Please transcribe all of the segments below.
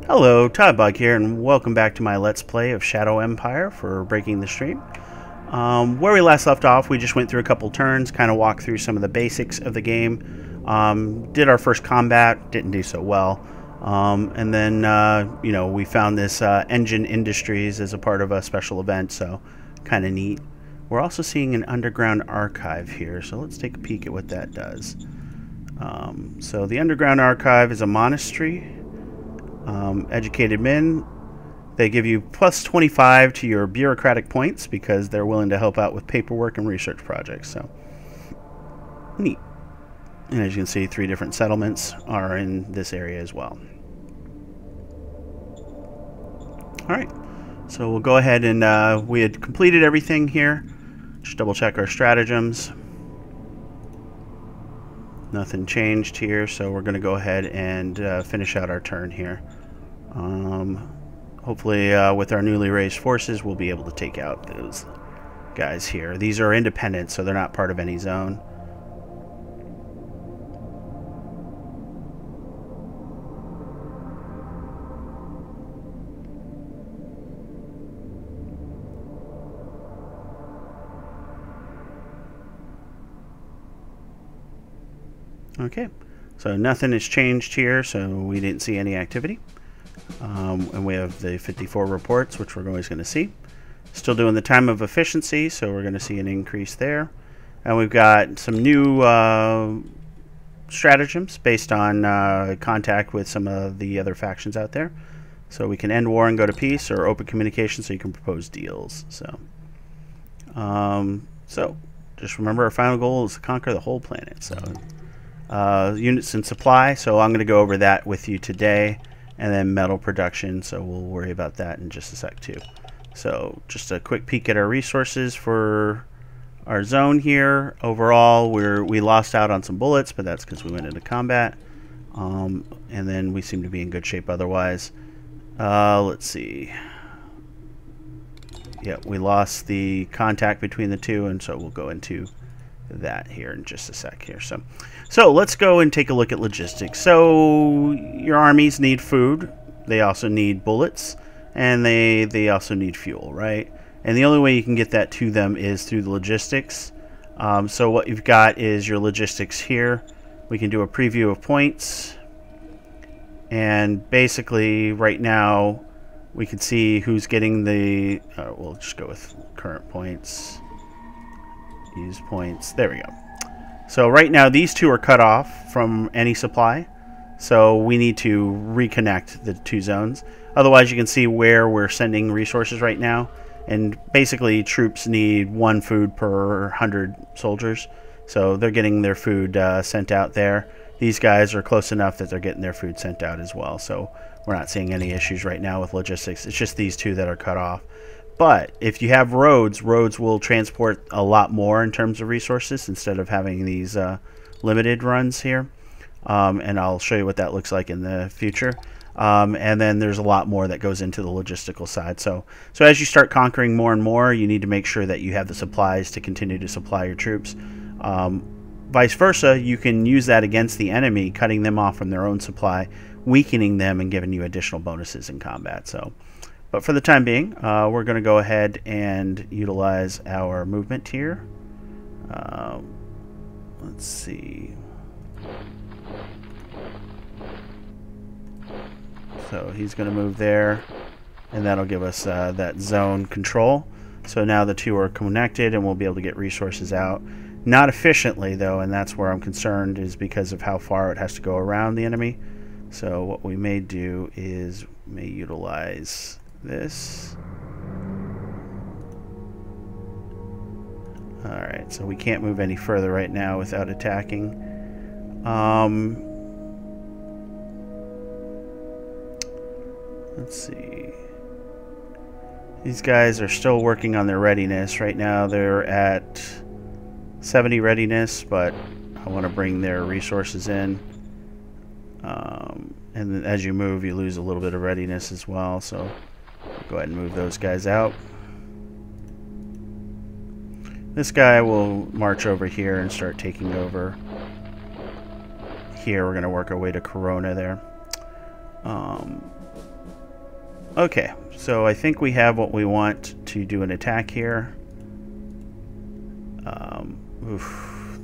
Hello, Toddbug here, and welcome back to my Let's Play of Shadow Empire for Breaking the Stream. Where we last left off, we just went through a couple turns, kind of walked through some of the basics of the game. Did our first combat, didn't do so well. And then, we found this Engine Industries as a part of a special event, so kind of neat. We're also seeing an underground archive here, so let's take a peek at what that does. So the underground archive is a monastery. Educated men, they give you plus 25 to your bureaucratic points because they're willing to help out with paperwork and research projects. So neat. And as you can see, 3 different settlements are in this area as well. Alright, so we'll go ahead and we had completed everything here. Just double check our stratagems. Nothing changed here, so we're going to go ahead and finish out our turn here. Hopefully with our newly raised forces we'll be able to take out those guys here. These are independent, so they're not part of any zone. Okay, so nothing has changed here, so we didn't see any activity. And we have the 54 reports, which we're always going to see. Still doing the time of efficiency, so we're going to see an increase there. And we've got some new stratagems based on contact with some of the other factions out there. So we can end war and go to peace, or open communication so you can propose deals. So just remember, our final goal is to conquer the whole planet. So units and supply, so I'm going to go over that with you today. And then metal production, so we'll worry about that in just a sec too. So just a quick peek at our resources for our zone here. Overall, we lost out on some bullets, but that's because we went into combat. And then we seem to be in good shape otherwise. Let's see. Yeah, we lost the contact between the two, and so we'll go into that here in just a sec here. So let's go and take a look at logistics. So your armies need food, they also need bullets, and they also need fuel, right? And the only way you can get that to them is through the logistics. So what you've got is your logistics here. We can do a preview of points, and basically right now we can see who's getting the we'll just go with current points. Use points. There we go. So right now these two are cut off from any supply, so we need to reconnect the two zones. Otherwise, you can see where we're sending resources right now, and basically troops need 1 food per 100 soldiers, so they're getting their food sent out there. These guys are close enough that they're getting their food sent out as well, so we're not seeing any issues right now with logistics. It's just these two that are cut off. But if you have roads will transport a lot more in terms of resources instead of having these limited runs here. And I'll show you what that looks like in the future. And then there's a lot more that goes into the logistical side. So as you start conquering more and more, you need to make sure that you have the supplies to continue to supply your troops. Vice versa, you can use that against the enemy, cutting them off from their own supply, weakening them, and giving you additional bonuses in combat. But for the time being, we're going to go ahead and utilize our movement here. Let's see. So he's going to move there, and that'll give us that zone control. So now the two are connected, and we'll be able to get resources out. Not efficiently, though, and that's where I'm concerned, is because of how far it has to go around the enemy. So what we may do is may utilize this. Alright, so we can't move any further right now without attacking. Let's see. These guys are still working on their readiness. Right now they're at 70 readiness, but I want to bring their resources in. And then as you move, you lose a little bit of readiness as well, so go ahead and move those guys out. This guy will march over here and start taking over. Here we're going to work our way to Corona there. Okay, so I think we have what we want to do an attack here.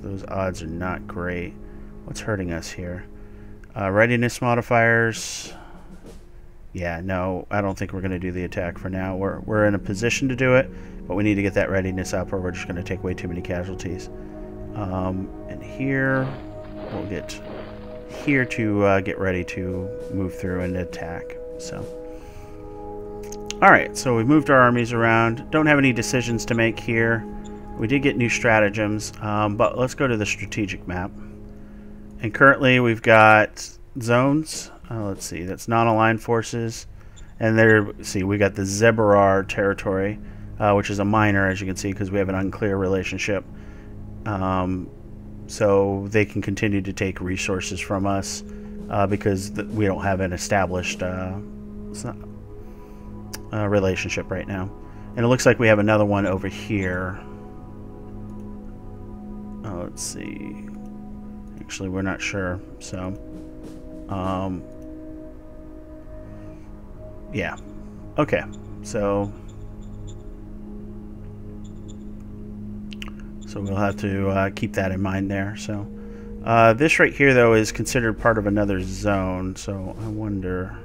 Those odds are not great. What's hurting us here? Readiness modifiers. Yeah, no, I don't think we're going to do the attack for now. We're in a position to do it, but we need to get that readiness up or we're just going to take way too many casualties. And here, we'll get here to get ready to move through and attack. So, alright, so we've moved our armies around. Don't have any decisions to make here. We did get new stratagems, but let's go to the strategic map. And currently we've got zones. Let's see, that's non-aligned forces. And there, see, we got the Zebarar territory, which is a minor, as you can see, because we have an unclear relationship. So they can continue to take resources from us because we don't have an established relationship right now. And it looks like we have another one over here. Let's see. Actually, we're not sure. So, yeah. Okay. So we'll have to keep that in mind there. So this right here, though, is considered part of another zone. So I wonder.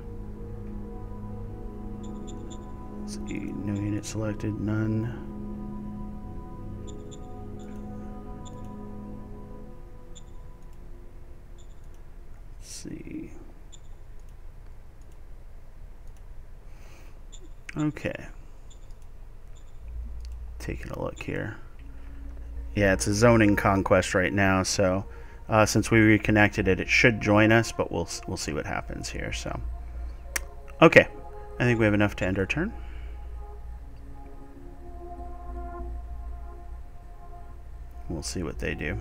Let's see. No unit selected. None. See. Okay. Taking a look here. Yeah, it's a zoning conquest right now, so since we reconnected it, it should join us, but we'll see what happens here. So, okay, I think we have enough to end our turn. We'll see what they do.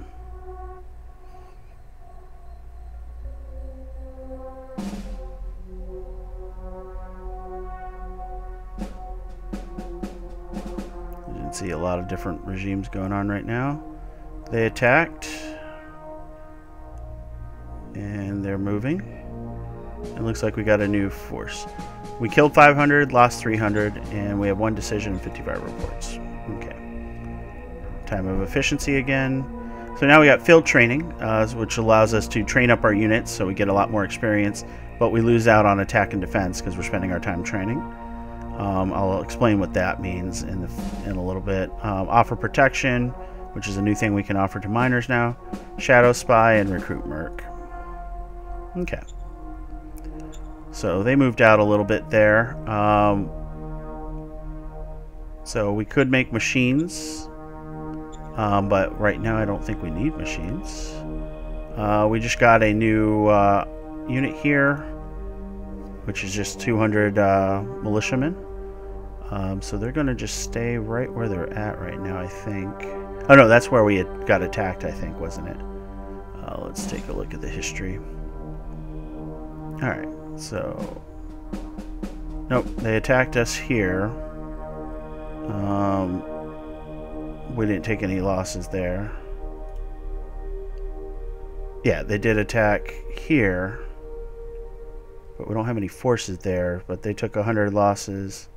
See a lot of different regimes going on right now. They attacked and they're moving. It looks like we got a new force. We killed 500, lost 300, and we have 1 decision and 55 reports. Okay. Time of efficiency again. So now we got field training, which allows us to train up our units so we get a lot more experience, but we lose out on attack and defense because we're spending our time training. I'll explain what that means in a little bit. Offer protection, which is a new thing we can offer to miners now. Shadow spy and recruit merc. Okay. So they moved out a little bit there. So we could make machines, but right now I don't think we need machines. We just got a new unit here, which is just 200 militiamen. So they're going to just stay right where they're at right now, I think. Oh no, that's where we had got attacked, I think, wasn't it? Let's take a look at the history. Alright, so... Nope, they attacked us here. We didn't take any losses there. Yeah, they did attack here. But we don't have any forces there, but they took 100 losses.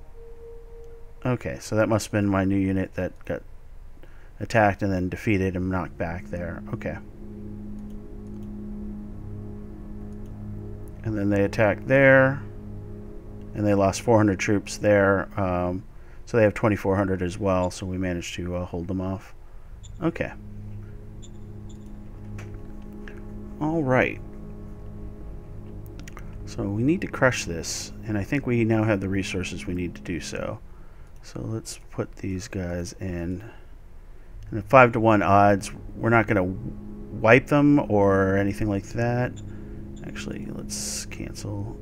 Okay, so that must have been my new unit that got attacked and then defeated and knocked back there. Okay. And then they attacked there, and they lost 400 troops there. So they have 2,400 as well, so we managed to hold them off. Okay. All right. So we need to crush this, and I think we now have the resources we need to do so. So let's put these guys in. And at 5-to-1 odds, we're not going to wipe them or anything like that. Actually, let's cancel.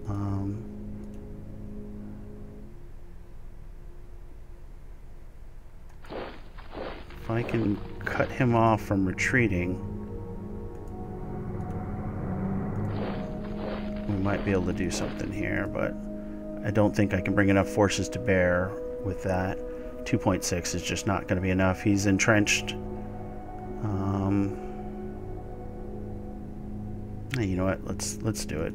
If I can cut him off from retreating, we might be able to do something here, but I don't think I can bring enough forces to bear with that. 2.6 is just not going to be enough. He's entrenched. You know what? Let's do it.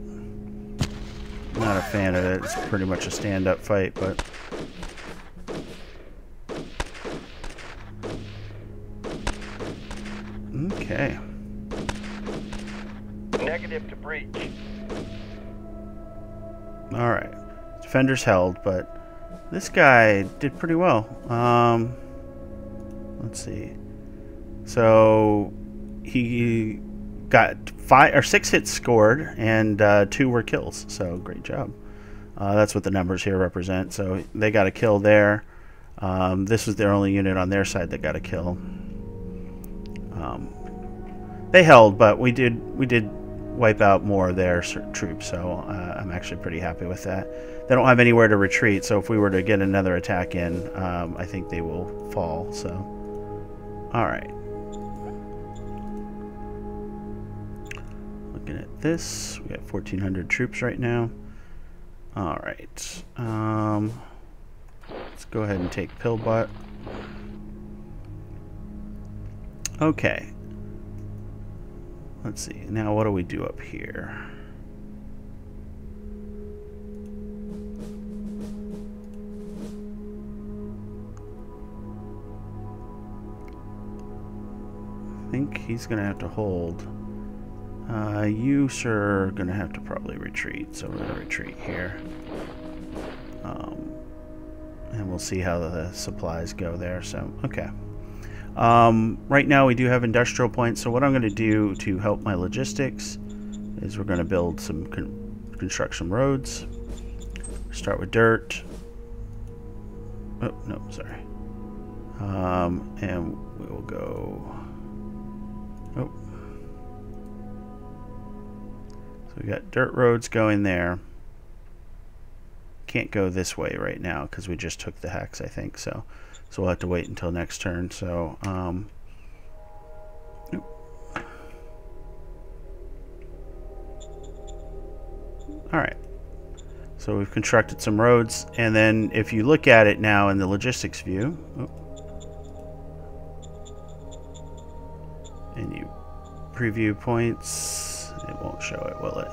Not a fan of it. It's pretty much a stand-up fight, but... Okay. Negative to breach. Alright. Defenders held, but this guy did pretty well. Let's see. So he got 5 or 6 hits scored, and 2 were kills. So great job. That's what the numbers here represent. So they got a kill there. This was their only unit on their side that got a kill. They held, but we did wipe out more of their troops. So I'm actually pretty happy with that. They don't have anywhere to retreat. So if we were to get another attack in, I think they will fall. So all right. Looking at this, we got 1,400 troops right now. All right. Let's go ahead and take Pillbot. Okay. Let's see. Now, what do we do up here? I think he's going to have to hold. You, sir, are going to have to probably retreat. So we're going to retreat here. And we'll see how the supplies go there. So, okay. Right now we do have industrial points, so what I'm going to do to help my logistics is we're going to build some construct some roads. Start with dirt. Oh, no, sorry. And we will go... Oh. So we got dirt roads going there. Can't go this way right now because we just took the hex, I think, so we'll have to wait until next turn. So alright, so we've constructed some roads, and then if you look at it now in the logistics view, and you preview points, it won't show it, will it?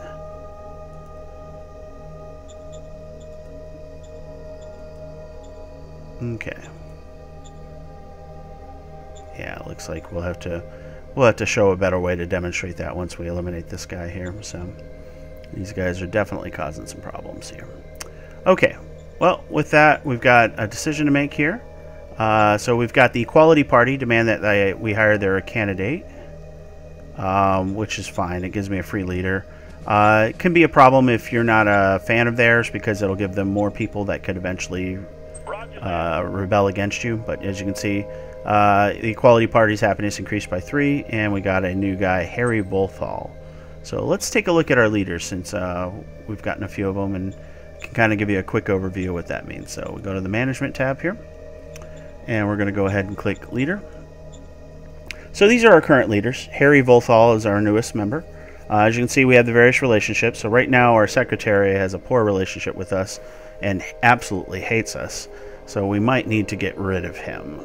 Okay. Yeah, it looks like we'll have to show a better way to demonstrate that once we eliminate this guy here. So these guys are definitely causing some problems here. Okay. Well, with that, we've got a decision to make here. So we've got the Equality Party demand that we hire their candidate, which is fine. It gives me a free leader. It can be a problem if you're not a fan of theirs, because it'll give them more people that could eventually rebel against you. But as you can see, the Equality Party's happiness increased by 3, and we got a new guy, Harry Volthal. So let's take a look at our leaders, since we've gotten a few of them, and can kind of give you a quick overview of what that means. So we go to the Management tab here, and we're going to go ahead and click Leader. So these are our current leaders. Harry Volthal is our newest member. As you can see, we have the various relationships. So right now, our secretary has a poor relationship with us and absolutely hates us. So we might need to get rid of him.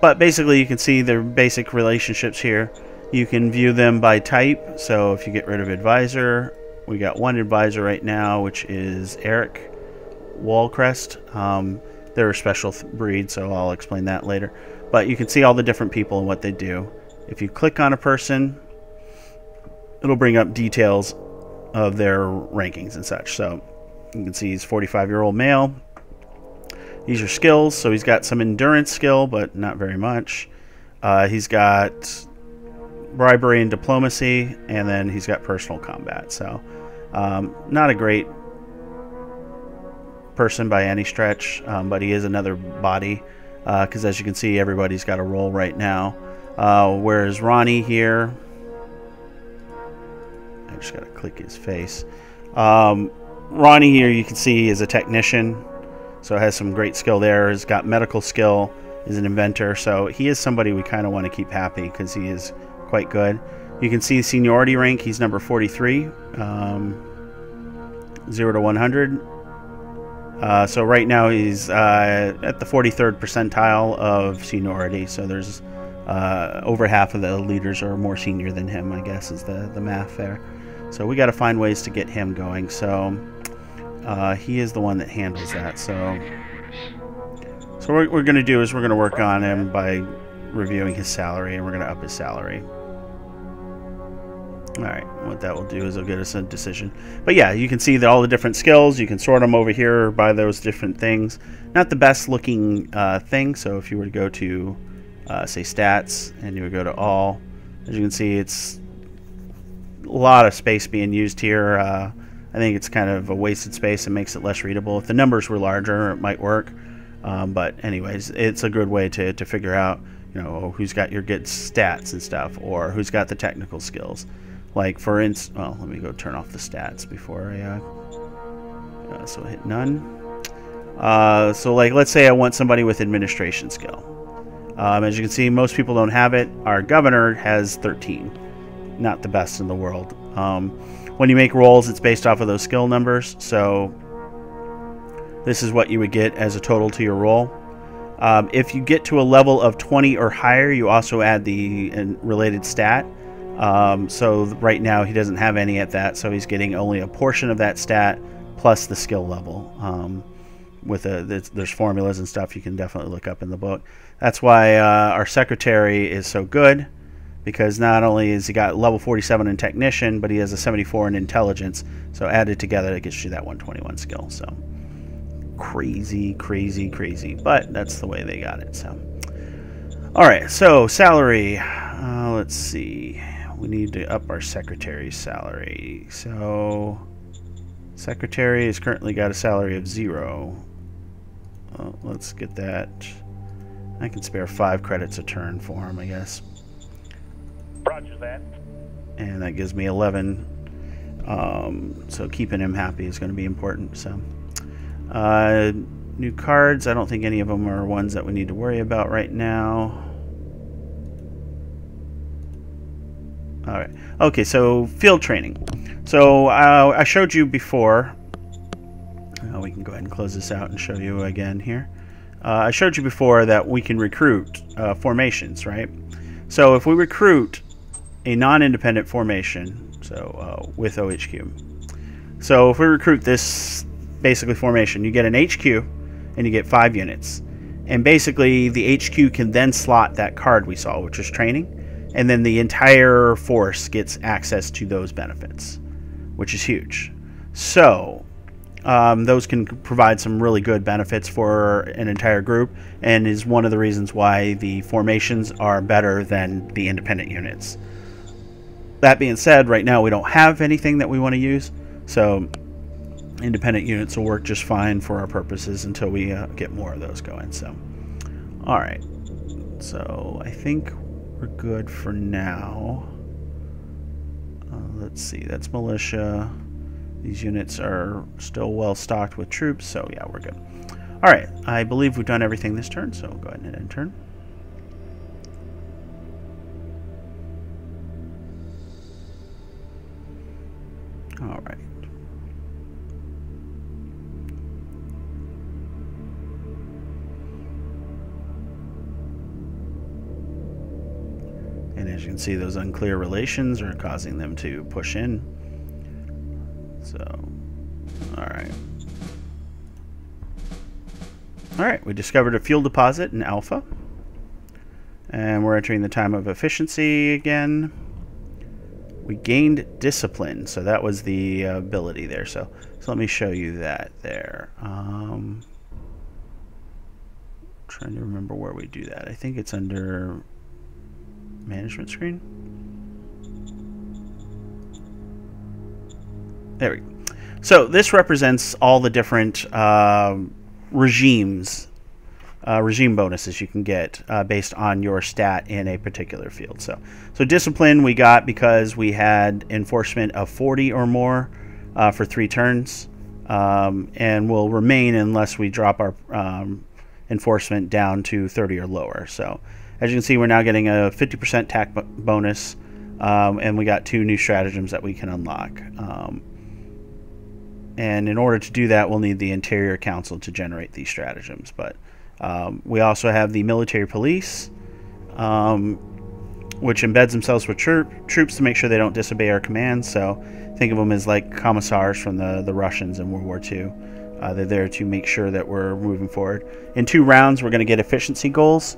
But basically, you can see their basic relationships here. You can view them by type. So if you get rid of advisor, we got one advisor right now, which is Eric Wallcrest. They're a special breed, so I'll explain that later. But you can see all the different people and what they do. If you click on a person, it'll bring up details of their rankings and such. So you can see he's 45-year-old male. These are skills. So he's got some endurance skill, but not very much. He's got bribery and diplomacy, and then he's got personal combat. So not a great person by any stretch, but he is another body, because as you can see, everybody's got a role right now. Whereas Ronnie here, I just gotta click his face. Ronnie here, you can see, is a technician, so has some great skill there. Has got medical skill, is an inventor, so he is somebody we kind of want to keep happy because he is quite good. You can see seniority rank, he's number 43, 0 to 100. So right now he's at the 43rd percentile of seniority, so there's over half of the leaders are more senior than him, I guess is the math there. So we got to find ways to get him going. So he is the one that handles that. So what we're going to do is we're going to work on him by reviewing his salary, and we're going to up his salary. Alright, what that will do is it'll get us a decision. But yeah, you can see that all the different skills, you can sort them over here by those different things. Not the best looking thing, so if you were to go to, say, stats, and you would go to all, as you can see, it's a lot of space being used here. I think it's kind of a wasted space and makes it less readable. If the numbers were larger, it might work. But anyways, it's a good way to figure out, you know, who's got your good stats and stuff, or who's got the technical skills. Like, for instance, well, let me go turn off the stats before I, so hit none. So, like, let's say I want somebody with administration skill. As you can see, most people don't have it. Our governor has 13. Not the best in the world. When you make rolls, it's based off of those skill numbers. So, this is what you would get as a total to your roll. If you get to a level of 20 or higher, you also add the related stat. So right now he doesn't have any at that, so he's getting only a portion of that stat plus the skill level. There's formulas and stuff you can definitely look up in the book. That's why our secretary is so good, because not only has he got level 47 in technician, but he has a 74 in intelligence. So added together, it gets you that 121 skill. So crazy, crazy, crazy. But that's the way they got it. So all right, so salary. Let's see. We need to up our secretary's salary. So secretary has currently got a salary of 0. Let's get that. I can spare 5 credits a turn for him, I guess. Roger that. And that gives me 11. So keeping him happy is going to be important. So new cards. I don't think any of them are ones that we need to worry about right now. All right. Okay, so field training. So I showed you before. We can go ahead and close this out and show you again here. I showed you before that we can recruit formations, right? So if we recruit a non-independent formation, so with OHQ. So if we recruit this basically formation, you get an HQ and you get 5 units. And basically the HQ can then slot that card we saw, which is training. And then the entire force gets access to those benefits, which is huge. So those can provide some really good benefits for an entire group, and is one of the reasons why the formations are better than the independent units. That being said, right now we don't have anything that we want to use, so independent units will work just fine for our purposes until we get more of those going. So, all right. So I think we're good for now. Let's see, that's militia. These units are still well stocked with troops, so yeah, we're good. All right, I believe we've done everything this turn, so go ahead and end turn. All right. And as you can see, those unclear relations are causing them to push in. So, all right. All right, we discovered a fuel deposit in Alpha. And we're entering the time of efficiency again. We gained discipline, so that was the ability there. So let me show you that there. Trying to remember where we do that. I think it's under management screen. There we go. So this represents all the different regime bonuses you can get based on your stat in a particular field. So discipline we got because we had enforcement of 40 or more for 3 turns, and will remain unless we drop our enforcement down to 30 or lower. So as you can see, we're now getting a 50% tack bonus, and we got 2 new stratagems that we can unlock. And in order to do that, we'll need the Interior Council to generate these stratagems. But we also have the military police, which embeds themselves with troops to make sure they don't disobey our commands. So think of them as like commissars from the Russians in World War II. They're there to make sure that we're moving forward. In 2 rounds, we're going to get efficiency goals,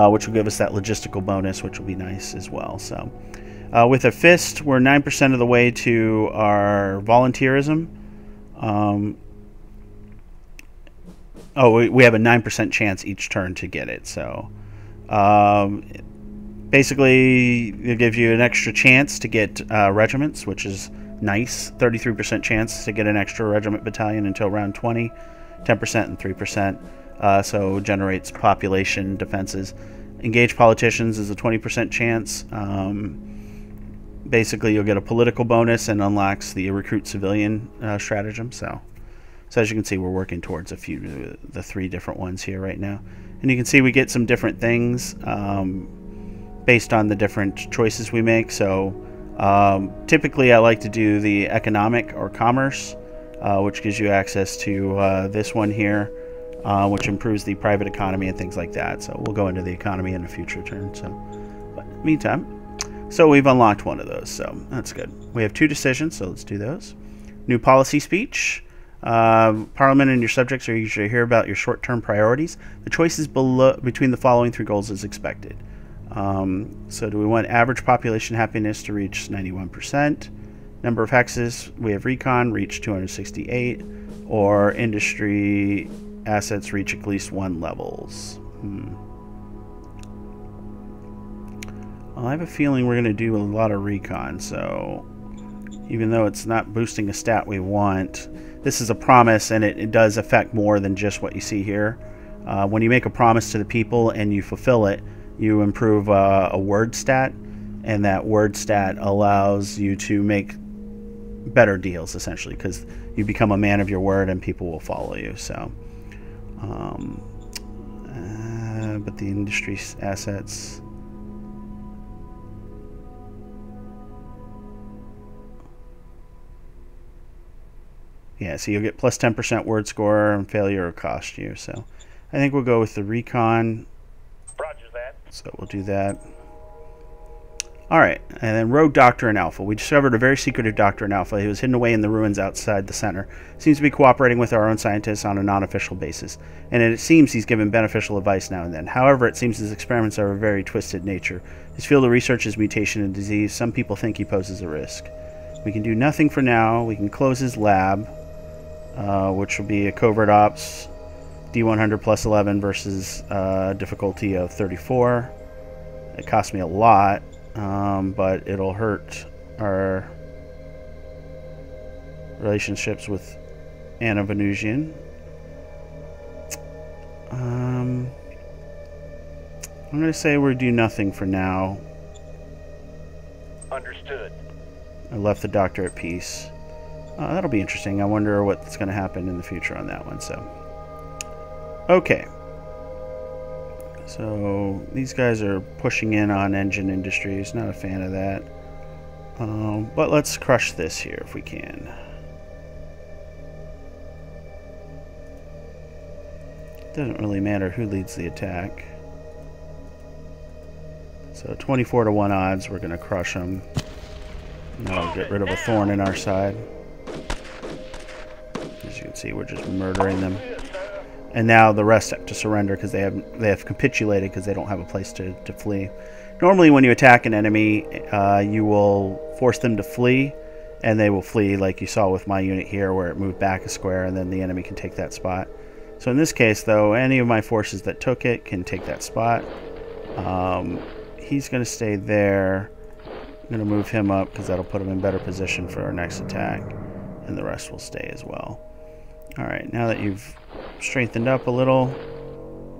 which will give us that logistical bonus, which will be nice as well. So with a fist, we're 9% of the way to our volunteerism. We have a 9% chance each turn to get it. So basically, it gives you an extra chance to get regiments, which is nice. 33% chance to get an extra regiment battalion until round 20, 10% and 3%. So generates population defenses. Engage politicians is a 20% chance. Basically, you'll get a political bonus and unlocks the recruit civilian stratagem. So as you can see, we're working towards the 3 different ones here right now. And you can see we get some different things based on the different choices we make. So typically I like to do the economic or commerce, which gives you access to this one here, which improves the private economy and things like that. So we'll go into the economy in a future turn. So, but meantime, so we've unlocked one of those, so that's good. We have 2 decisions, so let's do those. New policy speech. Parliament and your subjects are usually hear about your short-term priorities. The choices between the following 3 goals is expected. So do we want average population happiness to reach 91%? Number of hexes, we have recon, reach 268, or industry assets reach at least 1 levels. Well, I have a feeling we're going to do a lot of recon, so even though it's not boosting a stat we want, this is a promise, and it does affect more than just what you see here. When you make a promise to the people and you fulfill it, you improve a word stat, and that word stat allows you to make better deals, essentially, because you become a man of your word and people will follow you. So, but the industry assets... Yeah, so you'll get plus 10% word score, and failure will cost you. So I think we'll go with the recon. Roger that. So we'll do that. All right, and then Rogue Doctor in Alpha. We discovered a very secretive doctor in Alpha. He was hidden away in the ruins outside the center. Seems to be cooperating with our own scientists on a non-official basis. And it seems he's given beneficial advice now and then. However, it seems his experiments are of a very twisted nature. His field of research is mutation and disease. Some people think he poses a risk. We can do nothing for now. We can close his lab, which will be a covert ops D100 plus 11 versus difficulty of 34. It cost me a lot, but it'll hurt our relationships with Anna Venusian. I'm going to say we do nothing for now. Understood. I left the doctor at peace. That'll be interesting. I wonder what's going to happen in the future on that one. So, okay. So these guys are pushing in on engine industries. Not a fan of that. But let's crush this here if we can. Doesn't really matter who leads the attack. So 24 to 1 odds, we're going to crush them. Now get rid of a thorn in our side. As you can see, we're just murdering them. And now the rest have to surrender because they have capitulated because they don't have a place to flee. Normally when you attack an enemy, you will force them to flee, and they will flee like you saw with my unit here where it moved back a square and then the enemy can take that spot. So in this case, though, any of my forces that took it can take that spot. He's going to stay there. I'm going to move him up because that'll put him in better position for our next attack. And the rest will stay as well. Alright, now that you've strengthened up a little,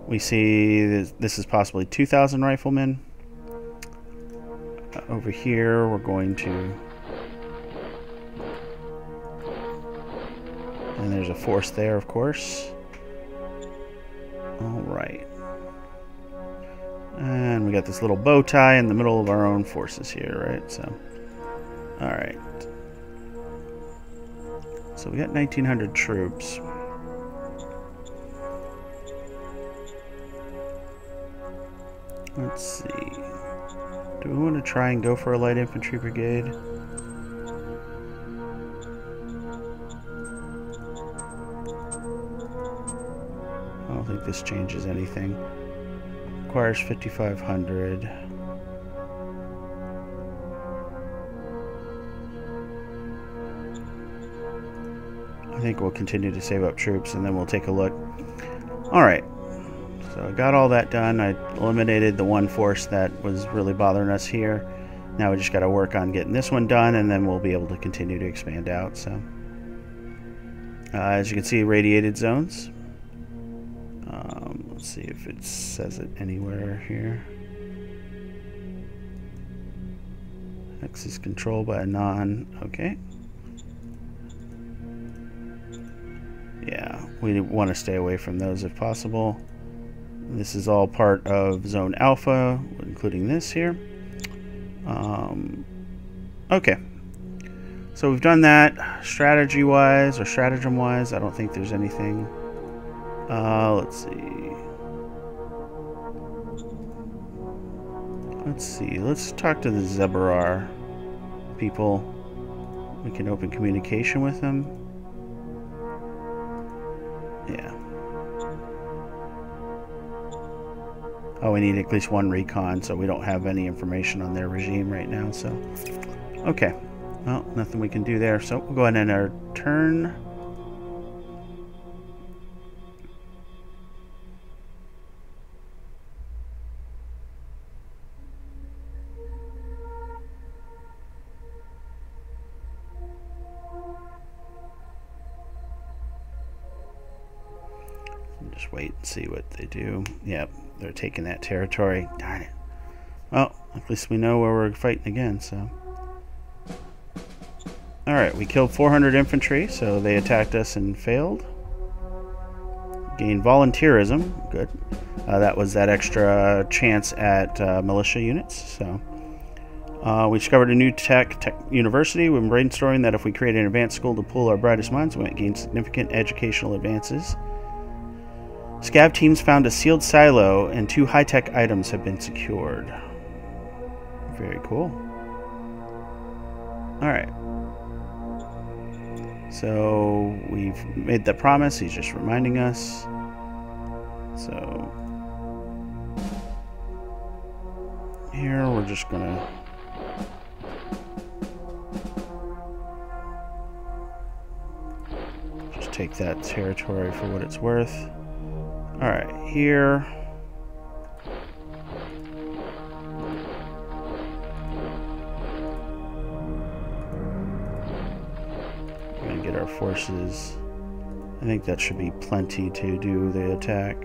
we see this is possibly 2,000 riflemen. Over here, we're going to... And there's a force there, of course. Alright. And we got this little bow tie in the middle of our own forces here, right? So, alright. So we got 1,900 troops. Let's see. Do we want to try and go for a light infantry brigade? I don't think this changes anything. Requires 5,500. I think we'll continue to save up troops and then we'll take a look. Alright. So I got all that done. I eliminated the one force that was really bothering us here. Now we just got to work on getting this one done, and then we'll be able to continue to expand out. So, as you can see, radiated zones. Let's see if it says it anywhere here. X is controlled by a non. Okay. Yeah, we want to stay away from those if possible. This is all part of Zone Alpha, including this here. Okay. So we've done that. Strategy-wise, or stratagem-wise, I don't think there's anything. Let's see. Let's talk to the Zebarar people. We can open communication with them. Yeah. Oh, we need at least one recon, so we don't have any information on their regime right now, so... Okay. Well, nothing we can do there, so we'll go ahead and end our turn. Just wait and see what they do. Yep, they're taking that territory. Darn it. Well, at least we know where we're fighting again, so. Alright, we killed 400 infantry, so they attacked us and failed. Gained volunteerism. Good. That was that extra chance at militia units, so. We discovered a new tech university. We've been brainstorming that if we create an advanced school to pool our brightest minds, we might gain significant educational advances. Scav teams found a sealed silo and 2 high-tech items have been secured. Very cool. Alright. So, we've made the promise. He's just reminding us. So, here we're just gonna... just take that territory for what it's worth. Alright, here. We're going to get our forces. I think that should be plenty to do the attack.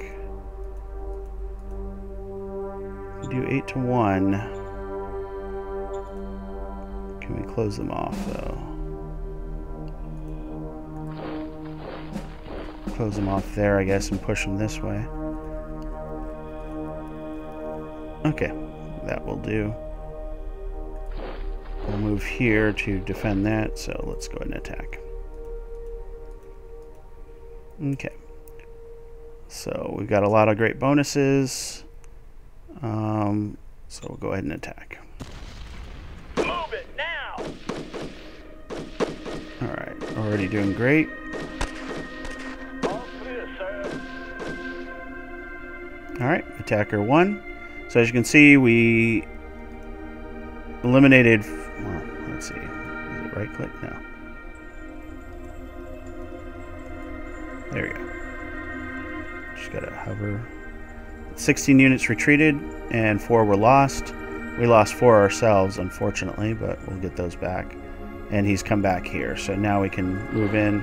We do 8 to 1. Can we close them off, though? Close them off there, I guess, and push them this way. Okay, that will do. We'll move here to defend that, so let's go ahead and attack. Okay. So we've got a lot of great bonuses. So we'll go ahead and attack. Move it now! Alright, already doing great. Alright, attacker 1. So as you can see, we eliminated... Well, let's see. Is it right click? No. There we go. Just gotta hover. 16 units retreated, and 4 were lost. We lost 4 ourselves, unfortunately, but we'll get those back. And he's come back here, so now we can move in.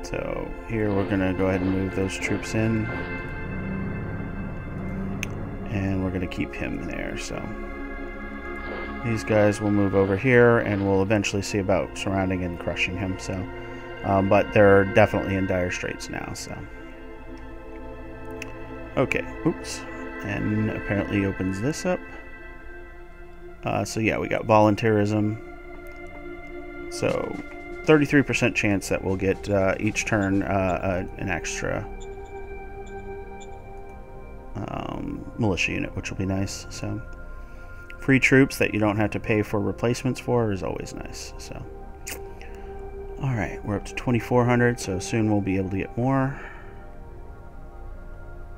So here we're going to go ahead and move those troops in. And we're going to keep him there. So these guys will move over here and we'll eventually see about surrounding and crushing him. So, but they're definitely in dire straits now. So, okay. Oops. And apparently opens this up. So yeah, we got volunteerism. So 33% chance that we'll get each turn an extra militia unit, which will be nice. So free troops that you don't have to pay for replacements for is always nice. So all right, we're up to 2,400, so soon we'll be able to get more.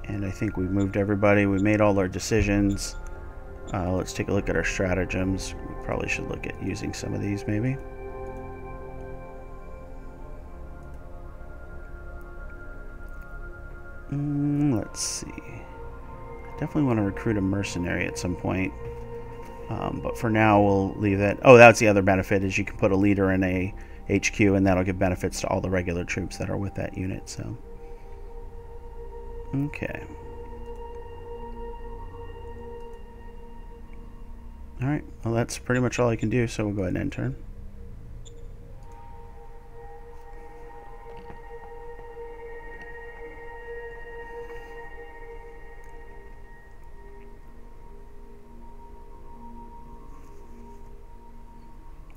And I think we've moved everybody. We made all our decisions. Let's take a look at our stratagems. We probably should look at using some of these maybe. Let's see. Definitely want to recruit a mercenary at some point. But for now, we'll leave that. Oh, that's the other benefit, is you can put a leader in a HQ, and that'll give benefits to all the regular troops that are with that unit. So, okay. All right. Well, that's pretty much all I can do. So we'll go ahead and end turn.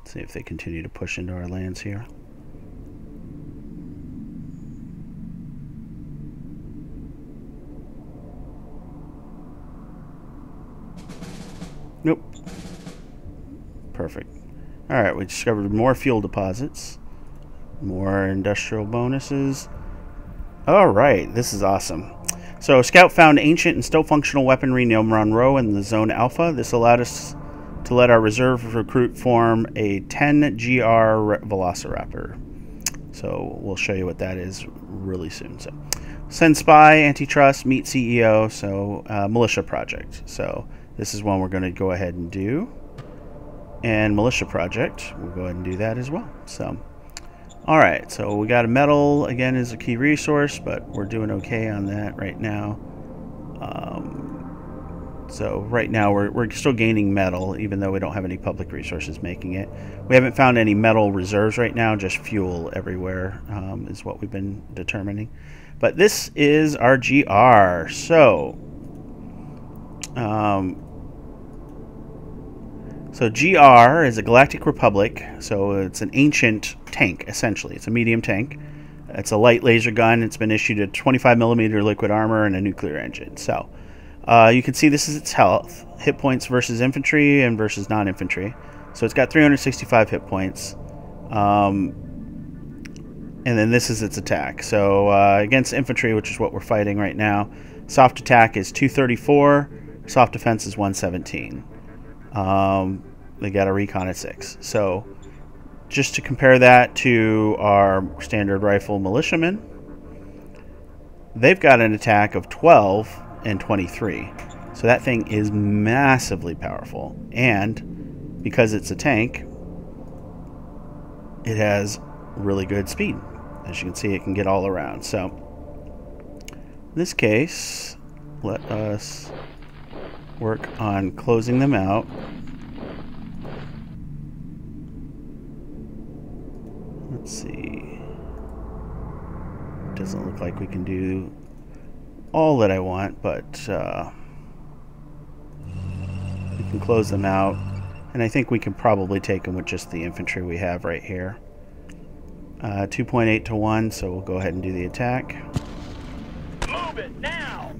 See if they continue to push into our lands here. Nope. Perfect. Alright, we discovered more fuel deposits. More industrial bonuses. Alright, this is awesome. So, Scout found ancient and still functional weaponry near Monroe in the Zone Alpha. This allowed us to let our reserve recruit form a 10 GR Velociraptor. So we'll show you what that is really soon. So send spy, antitrust, meet CEO, so militia project. So this is one we're going to go ahead and do. And militia project, we'll go ahead and do that as well. So, all right, so we got a metal, again, is a key resource, but we're doing okay on that right now. So right now we're still gaining metal, even though we don't have any public resources making it. We haven't found any metal reserves right now, just fuel everywhere is what we've been determining. But this is our GR. So, GR is a Galactic Republic, so it's an ancient tank, essentially. It's a medium tank. It's a light laser gun. It's been issued a 25mm liquid armor and a nuclear engine. So, you can see this is its health, hit points versus infantry and versus non-infantry. So it's got 365 hit points. And then this is its attack. So against infantry, which is what we're fighting right now, soft attack is 234, soft defense is 117. They got a recon at 6. So just to compare that to our standard rifle militiamen, they've got an attack of 12 and 23. So that thing is massively powerful, and because it's a tank, it has really good speed. As you can see, it can get all around. So in this case, let us work on closing them out. Let's see. Doesn't look like we can do all that I want, but we can close them out, and I think we can probably take them with just the infantry we have right here. 2.8 to 1, so we'll go ahead and do the attack. Move it now!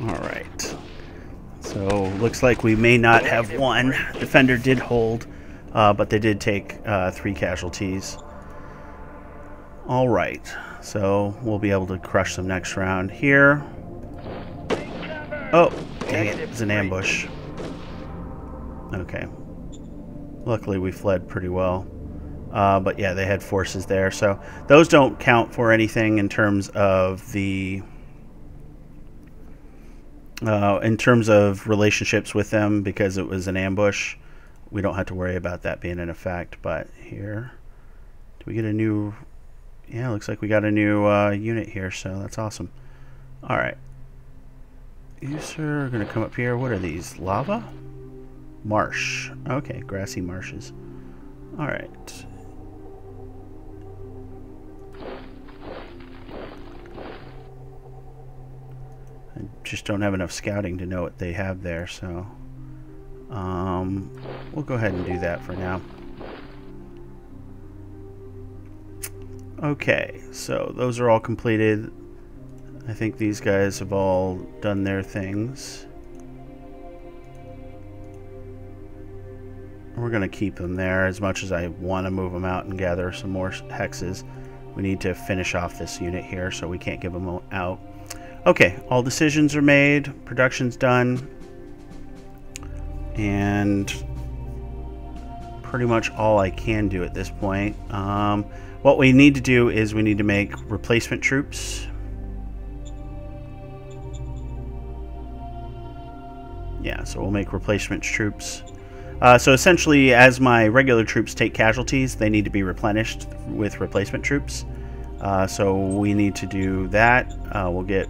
Alright. So, looks like we may not have won. Defender did hold. But they did take 3 casualties. Alright, so we'll be able to crush them next round here. Oh, dang it, it's an ambush. Okay. Luckily we fled pretty well. But yeah, they had forces there. So those don't count for anything in terms of the... in terms of relationships with them, because it was an ambush. We don't have to worry about that being in effect. But here, do we get a new... Yeah, looks like we got a new unit here, so that's awesome. Alright. You, sir, are going to come up here. What are these? Lava? Marsh. Okay, grassy marshes. Alright. I just don't have enough scouting to know what they have there, so... we'll go ahead and do that for now. Okay, so those are all completed. I think these guys have all done their things. We're going to keep them there as much as I want to move them out and gather some more hexes. We need to finish off this unit here, so we can't give them out. Okay, all decisions are made. Production's done. And pretty much all I can do at this point. What we need to do is we need to make replacement troops. Yeah, so we'll make replacement troops. So essentially, as my regular troops take casualties, they need to be replenished with replacement troops. So we need to do that. We'll get...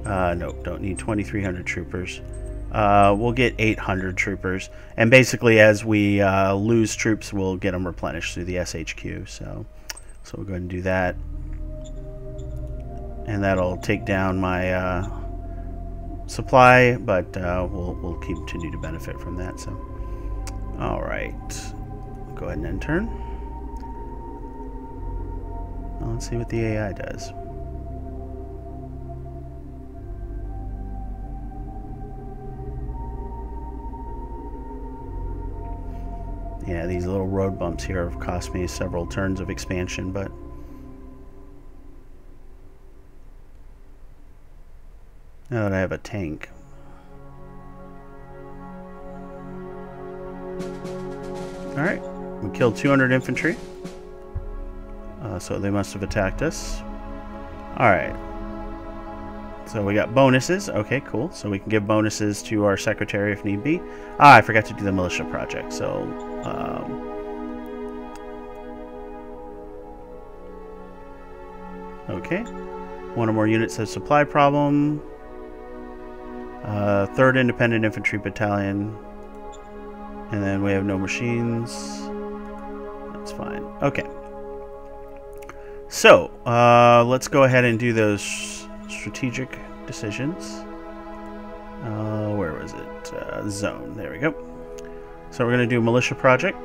no, don't need 2,300 troopers. We'll get 800 troopers. And basically, as we lose troops, we'll get them replenished through the SHQ. So we'll go ahead and do that. And that'll take down my... supply, but we'll continue to benefit from that. So, all right, go ahead and end turn. Well, let's see what the AI does. Yeah, these little road bumps here have cost me several turns of expansion, but now that I have a tank. Alright, we killed 200 infantry. So they must have attacked us. Alright. So we got bonuses. Okay, cool. So we can give bonuses to our secretary if need be. I forgot to do the militia project. So, okay. One or more units has supply problem. 3rd Independent Infantry Battalion. And then we have no machines. That's fine. Okay. So, let's go ahead and do those strategic decisions. Where was it? Zone. There we go. So we're going to do a militia project.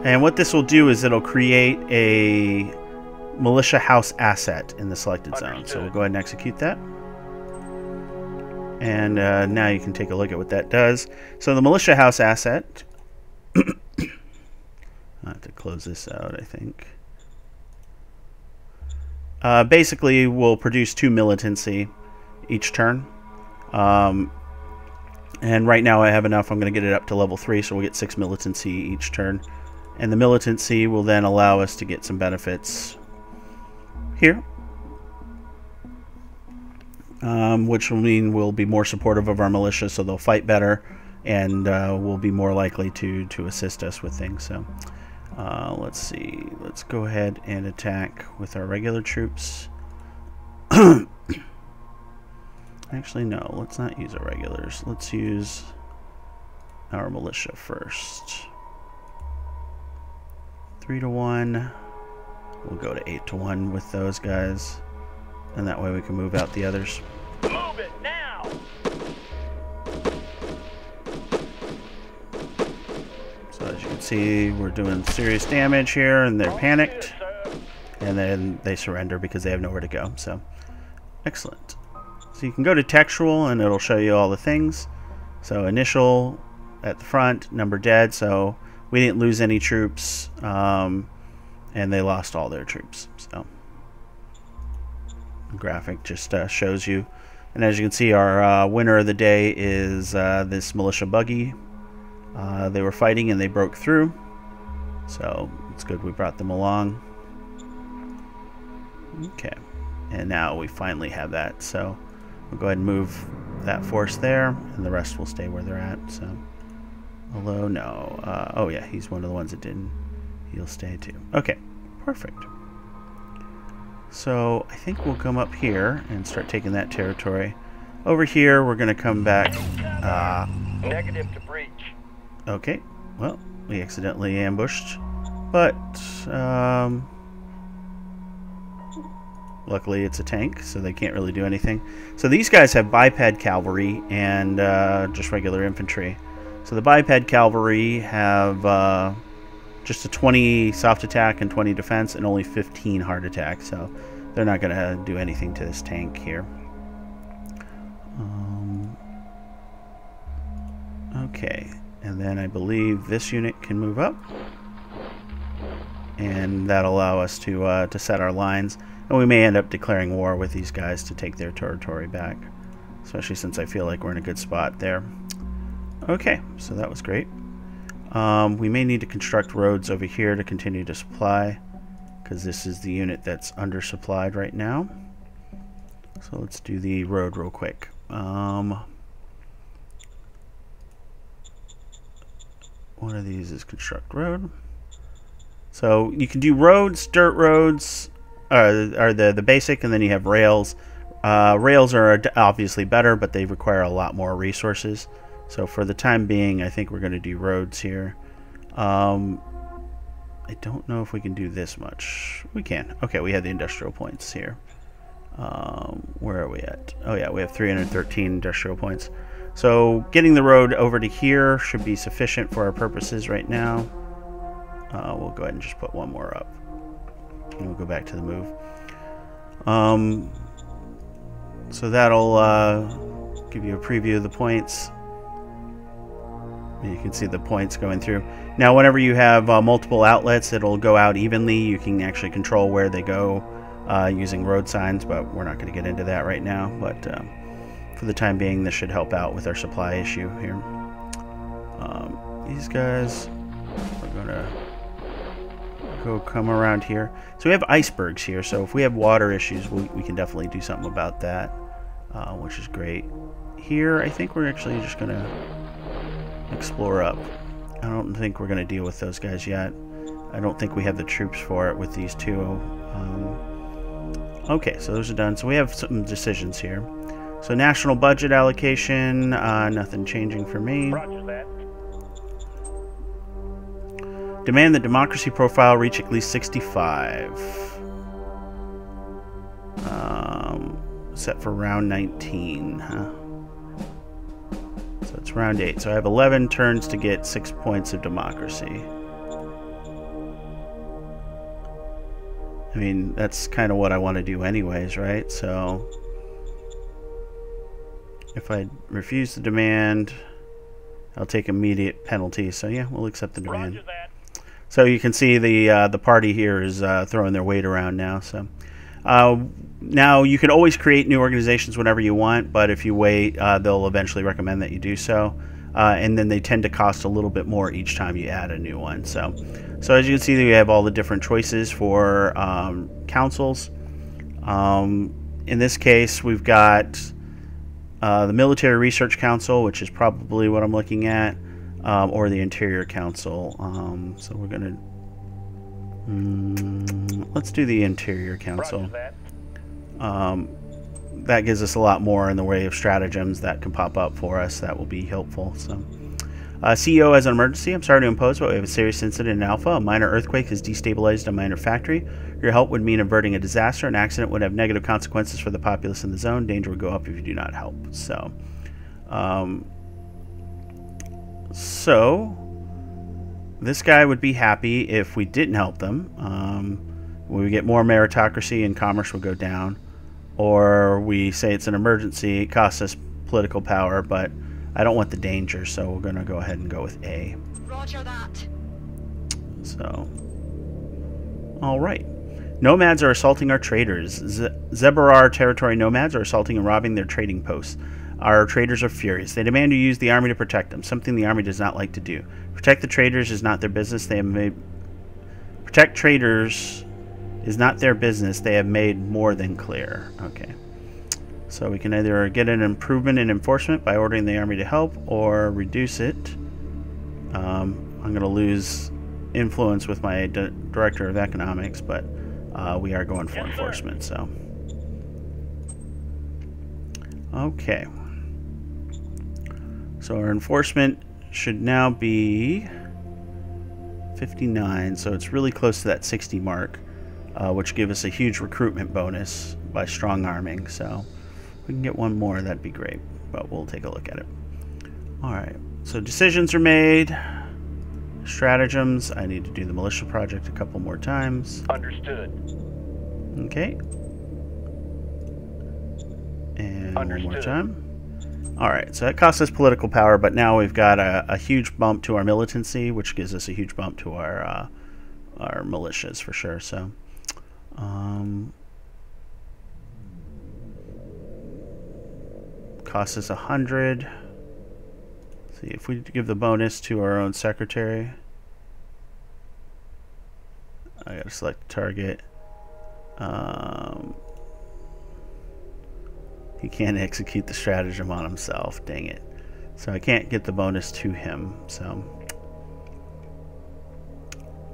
And what this will do is it'll create a militia house asset in the selected zone. So we'll go ahead and execute that. And now you can take a look at what that does. So the militia house asset, I have to close this out, I think. Basically, will produce 2 militancy each turn. And right now I have enough. I'm going to get it up to level 3, so we'll get 6 militancy each turn. And the militancy will then allow us to get some benefits here. Which will mean we'll be more supportive of our militia, so they'll fight better, and will be more likely to assist us with things. So let's see. Let's go ahead and attack with our regular troops. Actually, no. Let's not use our regulars. Let's use our militia first. 3-to-1. We'll go to 8-to-1 with those guys. And that way we can move out the others. Move it now. So as you can see, we're doing serious damage here, and they're panicked. And then they surrender because they have nowhere to go. So, excellent. So you can go to textual, and it'll show you all the things. So initial at the front, number dead. So we didn't lose any troops, and they lost all their troops. So graphic just shows you. And as you can see, our winner of the day is this militia buggy. They were fighting and they broke through, so it's good we brought them along. Okay, and now we finally have that, so we'll go ahead and move that force there, and the rest will stay where they're at. So, although no, oh yeah, he's one of the ones that didn't. He'll stay too. Okay, perfect. So I think we'll come up here and start taking that territory. Over here, we're going to come back. Negative to breach. Okay, well, we accidentally ambushed, but luckily it's a tank, so they can't really do anything. So these guys have biped cavalry and just regular infantry. So the biped cavalry have just a 20 soft attack and 20 defense and only 15 hard attack, so they're not going to do anything to this tank here. Okay, and then I believe this unit can move up, and that'll allow us to set our lines, and we may end up declaring war with these guys to take their territory back, especially since I feel like we're in a good spot there. Okay, so that was great. We may need to construct roads over here to continue to supply, because this is the unit that's undersupplied right now. So let's do the road real quick. One of these is construct road. So you can do roads, dirt roads are the basic, and then you have rails. Rails are obviously better, but they require a lot more resources. So for the time being, I think we're going to do roads here. I don't know if we can do this much. We can. Okay, we have the industrial points here. Where are we at? Oh yeah, we have 313 industrial points. So getting the road over to here should be sufficient for our purposes right now. We'll go ahead and just put one more up. And we'll go back to the move. So that'll give you a preview of the points. You can see the points going through. Now, whenever you have multiple outlets, it'll go out evenly. You can actually control where they go using road signs, but we're not going to get into that right now. But for the time being, this should help out with our supply issue here. These guys are going to come around here. So we have icebergs here, so if we have water issues, we can definitely do something about that, which is great. Here, I think we're actually just going to explore up. I don't think we're going to deal with those guys yet. I don't think we have the troops for it with these two. Okay, so those are done. So we have some decisions here. So national budget allocation, nothing changing for me. Roger that. Demand the democracy profile reach at least 65. Set for round 19, huh? So it's round 8. So I have 11 turns to get 6 points of democracy. I mean, that's kind of what I want to do anyways, right? So if I refuse the demand, I'll take immediate penalty. So yeah, we'll accept the demand. Roger that. So you can see the party here is throwing their weight around now. So now you can always create new organizations whenever you want, but if you wait, they'll eventually recommend that you do so. And then they tend to cost a little bit more each time you add a new one. So as you can see, we have all the different choices for councils. In this case, we've got the Military Research Council, which is probably what I'm looking at, or the Interior Council. So we're going to... let's do the Interior Council. Roger that. That gives us a lot more in the way of stratagems that can pop up for us. That will be helpful. So, CEO as an emergency. I'm sorry to impose, but we have a serious incident in Alpha. A minor earthquake has destabilized a minor factory. Your help would mean averting a disaster. An accident would have negative consequences for the populace in the zone. Danger would go up if you do not help. So, this guy would be happy if we didn't help them. When we get more meritocracy and commerce will go down. Or we say it's an emergency, it costs us political power, but I don't want the danger, so we're going to go ahead and go with A. Roger that. So, alright. Nomads are assaulting our traders. Zebarar territory nomads are assaulting and robbing their trading posts. Our traders are furious. They demand you use the army to protect them, something the army does not like to do. Protect the traders is not their business. They have made... Protect traders is not their business. They have made more than clear. Okay. So we can either get an improvement in enforcement by ordering the army to help, or reduce it. I'm going to lose influence with my director of economics, but we are going for enforcement. So okay. So our enforcement should now be 59. So it's really close to that 60 mark. Which give us a huge recruitment bonus by strong arming. So if we can get one more, that'd be great. But we'll take a look at it. Alright, so decisions are made. stratagems. I need to do the militia project a couple more times. Understood. Okay. And Understood. one more time. Alright, so that costs us political power, but now we've got a huge bump to our militancy, which gives us a huge bump to our militias for sure. So, costs us 100. See if we give the bonus to our own secretary. I gotta select the target. He can't execute the stratagem on himself. Dang it. So I can't get the bonus to him. So,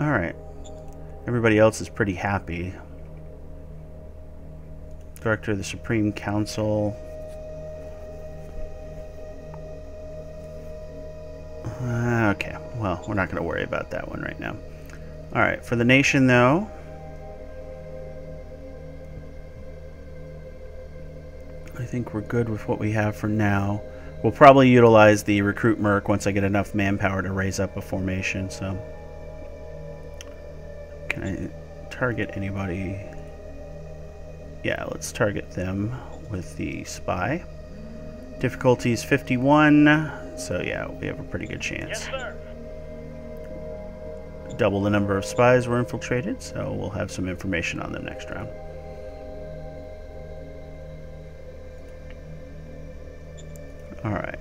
alright. Everybody else is pretty happy. Director of the Supreme Council. Okay. Well, we're not going to worry about that one right now. Alright. For the nation, though. I think we're good with what we have for now. We'll probably utilize the recruit merc once I get enough manpower to raise up a formation. So, can I target anybody? Yeah, let's target them with the spy. Difficulty is 51, so yeah, we have a pretty good chance. Yes, sir. Double the number of spies were infiltrated, so we'll have some information on them next round. Alright,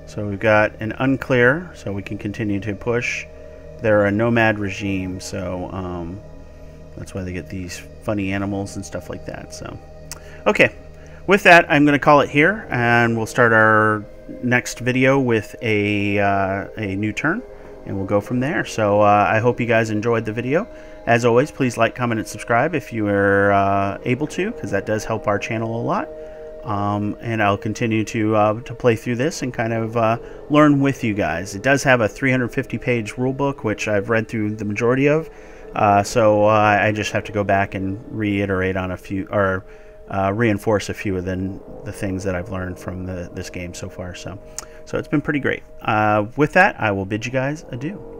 so we've got an unclear, so we can continue to push. They're a nomad regime, so that's why they get these funny animals and stuff like that. So, okay, with that, I'm going to call it here, and we'll start our next video with a new turn, and we'll go from there. So I hope you guys enjoyed the video. As always, please like, comment, and subscribe if you are able to, because that does help our channel a lot. And I'll continue to play through this and kind of learn with you guys. It does have a 350-page rulebook, which I've read through the majority of. So I just have to go back and reiterate on a few, or reinforce a few of the things that I've learned from this game so far. So it's been pretty great. With that, I will bid you guys adieu.